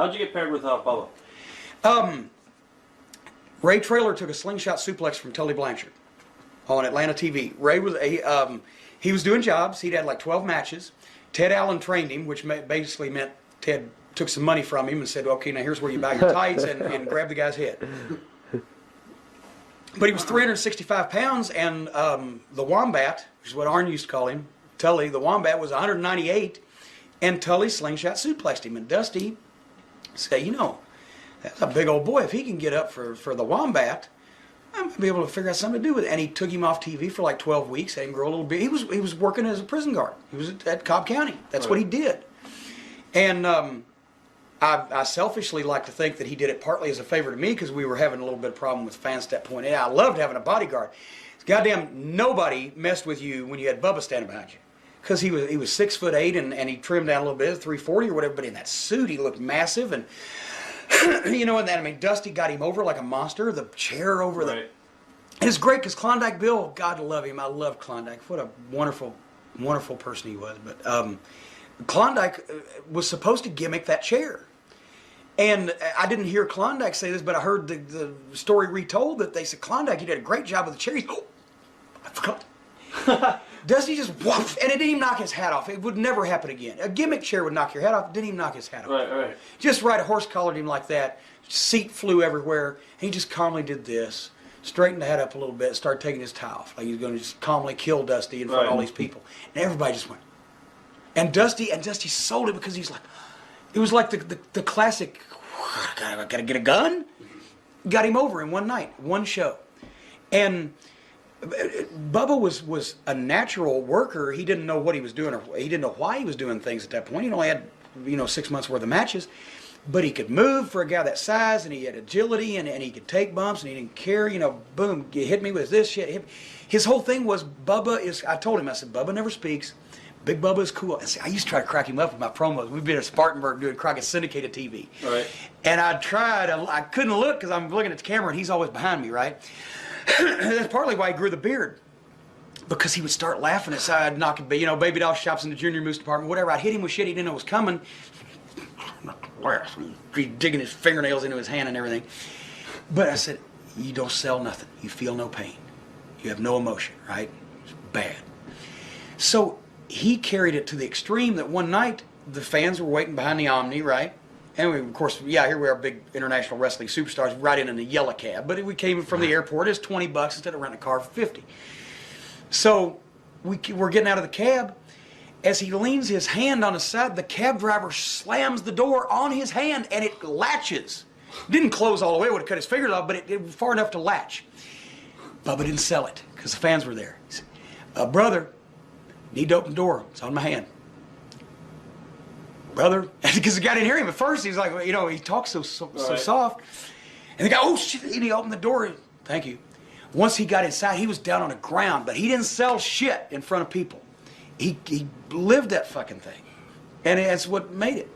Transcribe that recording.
How'd you get paired with Bubba? Ray Traylor took a slingshot suplex from Tully Blanchard on Atlanta TV. Ray was he was doing jobs. He'd had like 12 matches. Ted Allen trained him, which basically meant Ted took some money from him and said, okay, now here's where you buy your tights, and grab the guy's head. But he was 365 pounds, and the Wombat, which is what Arn used to call him, Tully, the Wombat, was 198, and Tully slingshot suplexed him. And Dusty said, you know, that's a big old boy. If he can get up for the Wombat, I'm going to be able to figure out something to do with it. And he took him off TV for like 12 weeks, had him grow a little bit. He was working as a prison guard. He was at Cobb County. That's what he did. And I selfishly like to think that he did it partly as a favor to me because we were having a little bit of problem with fans at that point. And I loved having a bodyguard. Goddamn, nobody messed with you when you had Bubba standing behind you. Because he was 6'8" and he trimmed down a little bit, 340 or whatever, but in that suit he looked massive. And you know, and then, I mean, Dusty got him over like a monster, the chair over the... And it's great because Klondike Bill, God love him, I love Klondike. What a wonderful, wonderful person he was. But Klondike was supposed to gimmick that chair. And I didn't hear Klondike say this, but I heard the story retold that they said, Klondike, you did a great job with the chair. Oh, I forgot. Dusty just whooped, and it didn't even knock his hat off. It would never happen again. A gimmick chair would knock your hat off. It didn't even knock his hat off. Right. Just right, a horse collared him like that. Seat flew everywhere. And he just calmly did this, straightened the head up a little bit, started taking his tie off, like he was going to just calmly kill Dusty in front of all these people. And everybody just went. And Dusty sold it because he's like, it was like the classic, I gotta get a gun. Got him over in one night, one show. And Bubba was a natural worker. He didn't know what he was doing, or he didn't know why he was doing things at that point. He only had 6 months worth of matches, but he could move for a guy that size, and he had agility, and he could take bumps, and he didn't care. Boom, you hit me with this shit. His whole thing was Bubba is. I told him, I said, Bubba never speaks. Big Bubba is cool. I used to try to crack him up with my promos. We've been at Spartanburg doing Crockett syndicated TV, right? And I tried. I couldn't look because I'm looking at the camera, and he's always behind me, right? That's partly why he grew the beard, because he would start laughing at side, knocking, baby doll shops in the junior moose department, whatever. I'd hit him with shit he didn't know was coming. He's digging his fingernails into his hand and everything. But I said, you don't sell nothing. You feel no pain. You have no emotion, right? It's bad. So he carried it to the extreme that one night the fans were waiting behind the Omni, right? And we, of course, here we are, big international wrestling superstars, riding in a yellow cab. But we came from the airport. It's $20 instead of renting a car for $50. So we're getting out of the cab. As he leans his hand on his side, the cab driver slams the door on his hand, and it latches. Didn't close all the way; it would have cut his fingers off, but it was far enough to latch. Bubba didn't sell it because the fans were there. He said, "Brother, need to open the door. It's on my hand." Brother, because the guy didn't hear him at first. He was like, he talks so soft. And the guy, oh shit, and he opened the door. Thank you. Once he got inside, he was down on the ground, but he didn't sell shit in front of people. He lived that fucking thing. And that's what made it.